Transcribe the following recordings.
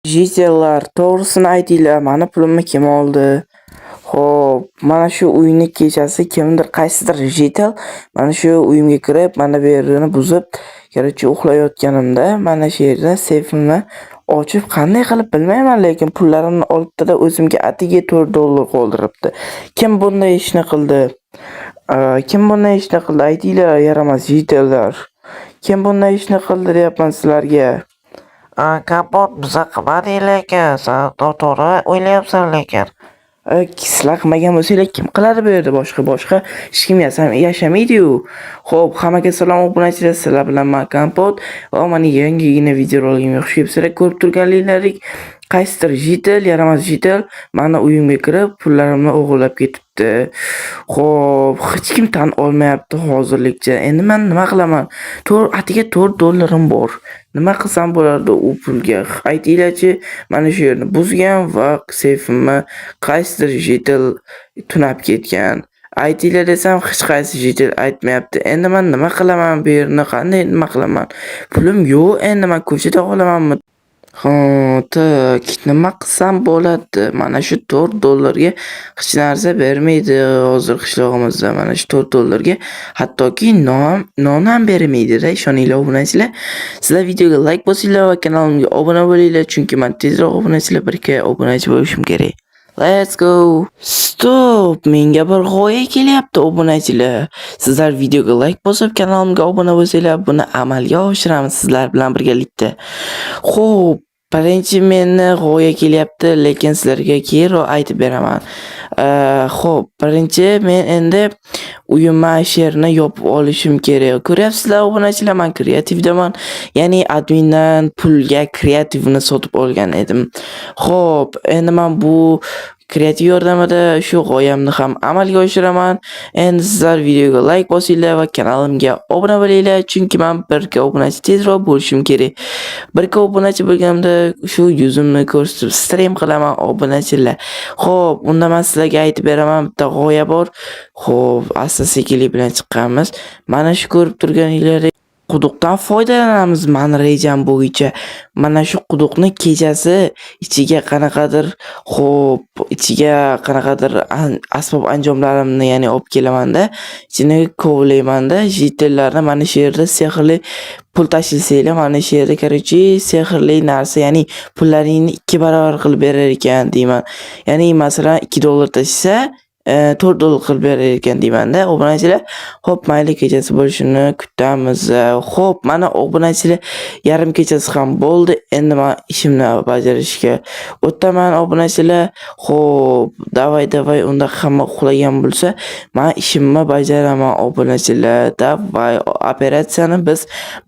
Jitellar, to'g'risini aytinglar, mani pulimni kim oldi? Xo'p, mana shu uyni kechasi kimdir, qaysidir jitel mana shu uyimga kirib, mana bu yerini buzib, kerakchi uxlayotganimda mana shu yerda seyfimni ochib, qanday qilib bilmayman, lekin pullarimni olibdi-da o'zimga atigi $4 qoldiribdi. Kim bunday ishni qildi? Kim bunday ishni qildi? Aytinglar, yaramas jitellar. Kim bunday ishni qildi deyapman sizlarga. Kapot biza qilmadik lekin, sen to'g'ri o'ylayapsan lekin. Sizlar qilmagan bo'lsanglar kim qiladi bu yerda? Boshqa hech kim yashamaydi-yu. Xo'p, hammaga salom obunachilar, sizlar bilan men Kompot va meni yangigina videoroligimga xush kelibsizlar. Ko'rib turganlaringizdek, qaysidir jitel, yaramas jitel meni uyimga kirib, pullarimni o'g'irlab ketibdi. Xo'p, hech kim tan olmayapti hozirlikcha. Endi men nima qilaman? Atiga $4 bor. Nima qilsam bo'lardi u pulga? Aytinglarchi, mana shu yerni buzgan va seyfimni qaysidir jitel tunab ketgan. Aytinglar desam, hech qaysi jitel aytmayapti. Endi men nima qilaman bu yerni? Qanday nima qilaman? Pulim yo'q, endi men ko'chada qolamanmi? Nima qilsam bo'ladi? Mana shu $4 ga hech narsa bermaydi hozir qishlog'imizda. Mana shu $4 ga hattoki non ham bermaydi-da, ishoninglar obunachilar. Sizlar videoga like bosinglar va kanalimga obuna bo'linglar, chunki men tezroq obunachilar 1K obunachi bo'lishim kerak. Let's go. Stop, menga bir g'oya kelyapti obunachilar. Sizlar videoga like bosib, kanalimga obuna bo'lsanglar, buni amalga oshiramiz sizlar bilan birgalikda. Xo'p, birinchi meni g'oya kelyapti, lekin sizlarga keyinroq aytib beraman. Xo'p, birinchi men endi uyimni she'rini yopib olishim kerak. Ko'ryapsizlar obunachilar, men kreativdaman. Ya'ni admindan pulga kreativni sotib olgan edim. Xo'p, endi men bu kreativ yordamida shu g'oyamni ham amalga oshiraman. Endi sizlar videoga like bosinglar va kanalimga obuna bo'linglar, chunki men 1K obunachi tezroq bo'lishim kerak. 1K obunachi bo'lganimda shu yuzimni ko'rsatib stream qilaman obunachilar. Xo'p, unda men sizlarga aytib beraman, bitta g'oya bor. Xo'p, asta-sekinlik bilan chiqqanmiz. Mana shu ko'rib turganingizdek quduqdan foydalanamiz meni rejam bo'yicha. Mana shu quduqni kechasi ichiga qanaqadir asbob anjomlarimni ya'ni olib kelamanda, ichini kovlaymanda, jitellarni mana shu yerda sehrli pul tashilsanglar, mana shu yerda kerakchi sehrli narsa, ya'ni pullaringni 2 barobar qilib berar ekan deyman. Ya'ni masalan $2 tashisa $4 qilib berar ekan deymanda obunachilar. Xo'p, mayli, kechasi bo'lishini kutamiz. Xo'p, mana obunachilar yarim kechasi ham bo'ldi. Endi men ishimni bajarishga o'taman obunachilar. Xo'p, davay unda hamma uxlagan bo'lsa, men ishimni bajaraman obunachilar. Davay, operatsiyani biz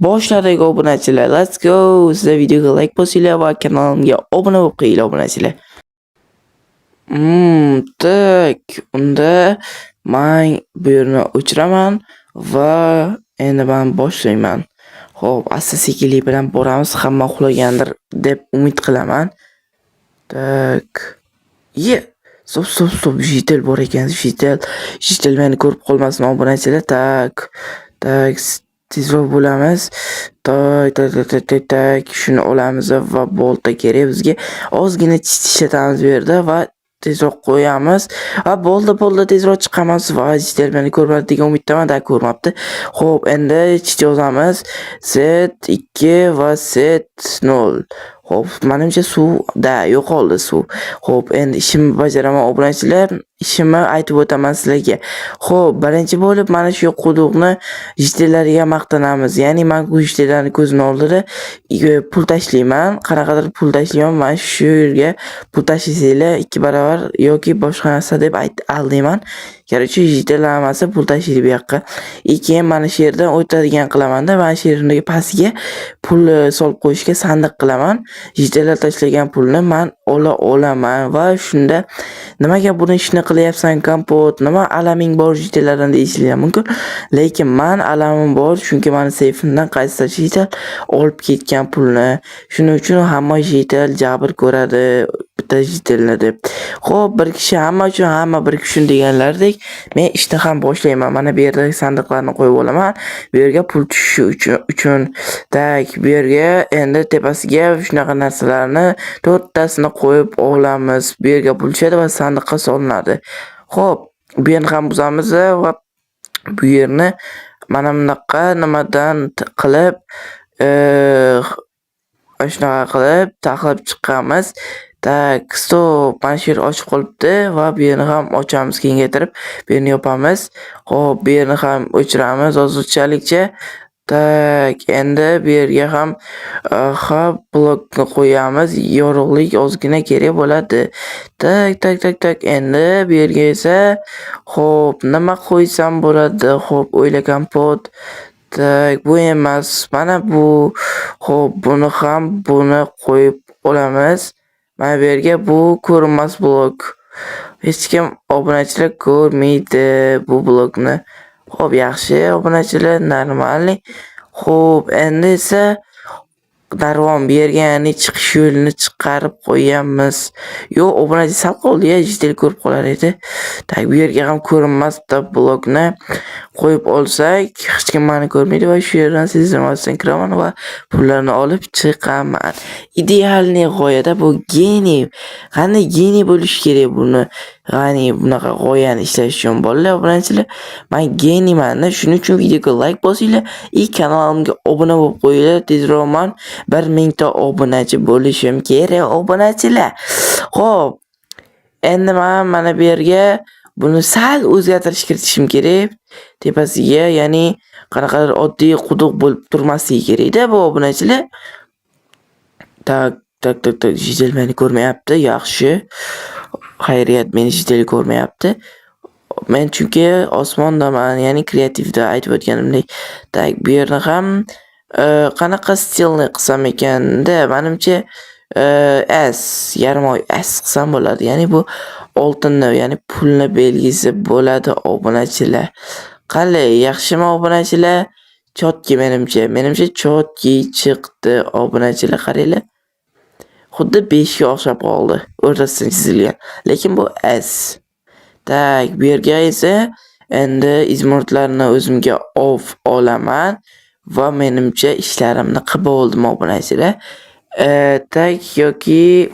boshladik obunachilar. Let's go. Sizlar videoga like bosinglar va kanalimga obuna bo'lib qo'yinglar obunachilar. Unda men bu yerni o'chiraman va endi men boshlayman. Xo'p, asta-sekinlik bilan boramiz. Hamma uxlagandir deb umid qilaman. Stop, jitel bor ekan, jitel meni ko'rib qolmasin obunachilar. Tezroq bo'lamiz. Shuni olamiz va bolta kerak bizga. Ozgina ishlatamiz bu yerda va tezroq qo'yamiz. Va bo'ldi, tezroq chiqamiz va jitel meni ko'rmadi degan umiddaman, ko'rmabdi. Xo'p, endi chit yozamiz. Z2 va Z0. Xo'p, menimcha suvda yo'qoldi suv. Xo'p, endi ishimni bajaraman obunachilar. Ishimni aytib o'taman sizlarga. Xo'p, birinchi bo'lib mana shu quduqni jitellariga maqtanamiz. Ya'ni men bu jitellarni ko'zini oldida pul tashlayman. Qanaqadir pul tashlayman. Men shu yerga pul tashlasanglar 2 barobar yoki boshqa narsa deb aldayman. Kerakchi jitellar hammasi pul tashlaydi bu yoqqa. Keyin mana shu yerdan o'tadigan qilaman-da, mana shu yerning pastiga pul solib qo'yishga sandiq qilaman. Jitellar tashlagan pulni men olaman va shunda nimaga buni ishni qilyapsan Kompot? Nima alaming bor jitellardan deyishinglar mumkin. Lekin men alamim bor, chunki meni seyfimdan qaysidir jitel olib ketgan pulni. Shuning uchun hamma jitel jabr ko'radi. qilyapti jitilni deb. Xo'p, bir kishi hamma uchun, hamma bir kishi deganlardek, men ishtahan boshlayman. Mana bu yerdagi sandiqlarni qo'yib olaman. Bu yerga pul tushishi uchun. Tak, bu yerga endi tepasiga shunaqa narsalarni 4 tasini qo'yib olamiz. Bu yerga pul tushadi va sandiqqa solinadi. Xo'p, bu yerni ham buzamiz va bu yerni mana bunaqa nimadan qilib shunaqa qilib taxlab chiqamiz. Tak, stop. Mana shu yer ochiq qolibdi va bu yerni ham ochamiz kengaytirib, bu yerni yopamiz. Xo'p, bu yerni ham o'chiramiz hozirchalikcha. Tak, endi bu yerga ham blokni qo'yamiz. Yorug'lik ozgina kerak bo'ladi. Tak. Endi bu yerga esa xo'p, nima qo'ysam bo'ladi? Xo'p, o'yla kompot. Tak, bu emas. Mana bu. Xo'p, buni qo'yib olamiz. Mana bu yerga bu ko'rinmas blok. Hech kim obunachilar ko'rmaydi bu blokni. Xo'p, yaxshi obunachilar, normalniy. Xo'p, endi esa darvom bu yerga ya'ni chiqish yo'lini chiqarib qo'yamiz. Yo'q, obunachi sal qoldi-ya, jitil ko'rib qolar edi. Tak, bu yerga ham ko'rinmas blokni qo'yib olsak, hech kim meni ko'rmaydi va shu yerdan sezdirmasdan kiraman va pullarni olib chiqaman. Idealniy g'oyada bu geniy. Qanday geniy bo'lish kerak buni? Ya'ni bunaqa g'oyani ishlash uchun bolalar, obunachilar, men geniyman. Shuning uchun videoga like bosinglar, kanalimga obuna bo'lib qo'yinglar. Tezroqman 1000 ta obunachi bo'lishim kerak, obunachilar. Xo'p, endi mana bu yerga buni sal o'zgartirish kiritishim kerak. Tepasiga, ya'ni qanaqadir oddiy quduq bo'lib turmasligi kerak-da bu obunachilar. Tak, jitil meni ko'rmayapti. Yaxshi. Xayriyat, meni jitil ko'rmayapti. Men chunki osmondaman, ya'ni kreativda aytib o'tganimdek. Tak, bu yerni ham qanaqa stilni qilsam ekanda, menimcha yarim oy qilsam bo'ladi. Ya'ni bu oltinni, ya'ni pulni belgisi bo'ladi obunachilar. Qalay, yaxshimi obunachilar? Chotki menimcha chotki chiqdi obunachilar, qaranglar. Xuddi 5 ga o'xshab qoldi. O'rtasidan chizilgan. Lekin bu S. Tak, bu yerga esa endi izmurtlarni o'zimga olaman va menimcha ishlarimni qilib oldim obunachilar. Tak, yoki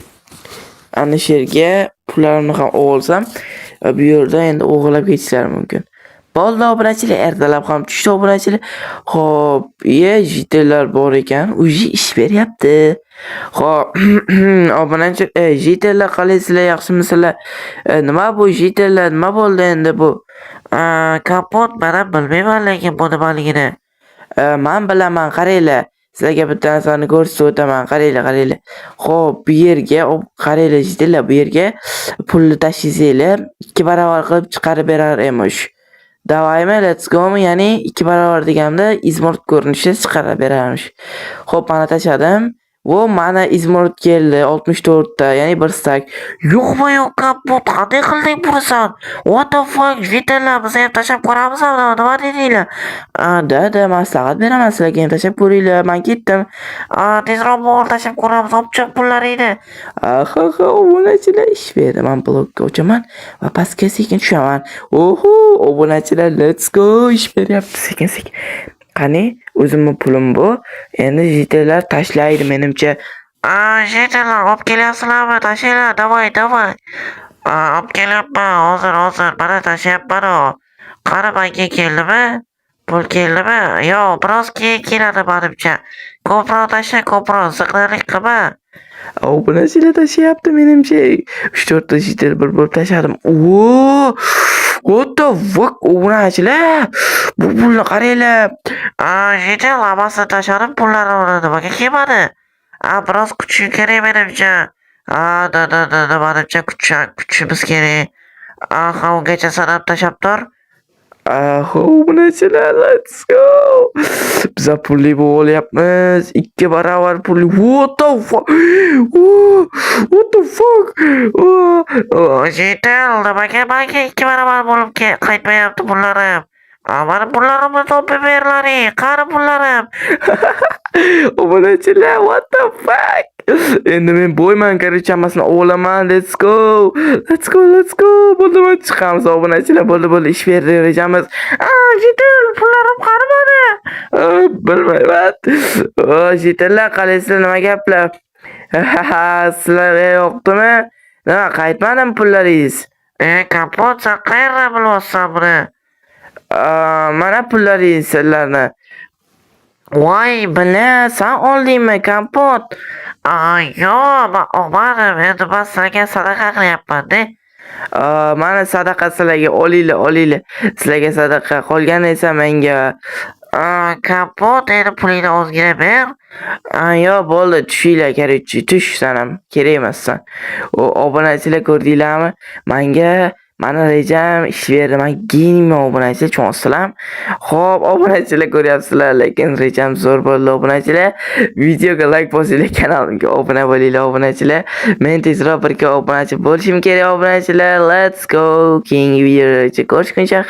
ana shu yerga pullarimni ham olsam, bu yerda endi o'g'irlab ketishlari mumkin. Bo'ldi obunachilar, ertalab ham tushdi obunachilar. Xo'p, jitillar bor ekan, uji ish beryapti. Xo'p, obunachilar, jitillar qalaysizlar, yaxshimisizlar? Nima bu jitillar, nima bo'ldi endi bu? Kapot, men bilmayman lekin bu nimaligini. Men bilaman, qaranglar. Sizlarga bitta narsani ko'rsatib o'taman. Qaranglar. Xo'p, bu yerga qaranglar jitillar, bu yerga pulni tashlasanglar 2 barobar qilib chiqarib berar emish. Davaymi, let's go mi? Ya'ni 2 barobar deganda izmurt ko'rinishida chiqarib berarmish. Xo'p, mana tashladim. Vo, mana izmurt keldi 64 ta, ya'ni 1 stak. Yo'qmi, yo'q kapot, qanday qilding buni? What the fuck, jitillar, biz ham tashlab ko'ramizmi? Nima dedinglar? Da, maslahat beraman sizlarga, ham tashlab ko'ringlar. Men ketdim. Tezroq bo'l, tashlab ko'ramiz, olib pullaringni. Obunachilar ish berdi. Men blokka o'chaman va pastga sekin tushaman. Oho, obunachilar, let's go, ish beryapti sekin. Qani, o'zimning pulim bu. Endi jitillar tashlaydi menimcha. Jitillar, olib kelyapsizlarmi? Tashlanglar, davay. Olib kelyapman, hozir. Mana tashlayapman. Qani, menga keldimi? Pul keldimi? Yo'q, biroz keyin keladi menimcha. Ko'proq tashla, ko'proq ziqnalik qilma. Obunachilar tashlayapti menimcha. 3-4 ta jitil bir bo'lib tashladim. What the fuck, obunachilar? Bu pulni qaranglar. Jitil, hammasi tashladim, pullarimni nimaga kelmadi? Biroz kuchim kerak menimcha. Menimcha kuchimiz kerak. Ungacha sanab tashlab tur. Obunachilar, let's go. Biz pulli bo'lyapmiz. 2 barobar pulli. What the fuck? Jitil, nimaga menga 2 barobar bo'lib qaytmayapti pullarim? Mani pullarimni topib berlaring. Qani pullarim? Obunachilar, what the fuck? Endi men bo'yman, короче, hammasini olaman. Let's go. Let's go, let's go. Bo'ldi, chiqamiz obunachilar. Bo'ldi, ish berishamiz. Jitil, pullarim qani mani? Bilmayman. Jitillar, qalaysizlar, nima gaplar? Sizlarga yoqdimi? Nima, qaytmadimi pullaringiz? Kapot, sen qayerdan bilyapsan buni? Mana pullaringiz sizlarni. Voy, bala, sen oldingmi, Kompot? Yo'q, men olmadim. Endi men sizlarga sadaqa qilyapman-da. Mana sadaqa sizlarga, olinglar. Sizlarga sadaqa, qolgani esa menga. Kapot, endi pulingni o'zgina ber. Yo'q, bo'ldi, tushinglar, короче, tush san ham, kerak emassan. Obunachilar ko'rdinglarmi? Mani rejam ish berdi. Men geniyman obunachilar, tushunasizlarmi? Xo'p, obunachilar ko'ryapsizlar, lekin rejam zo'r bo'ldi obunachilar. Videoga like bosinglar, kanalimga obuna bo'linglar obunachilar. Men tezroq bir obunachi bo'lishim kerak obunachilar. Let's go. Keyingi videoda ko'rishguncha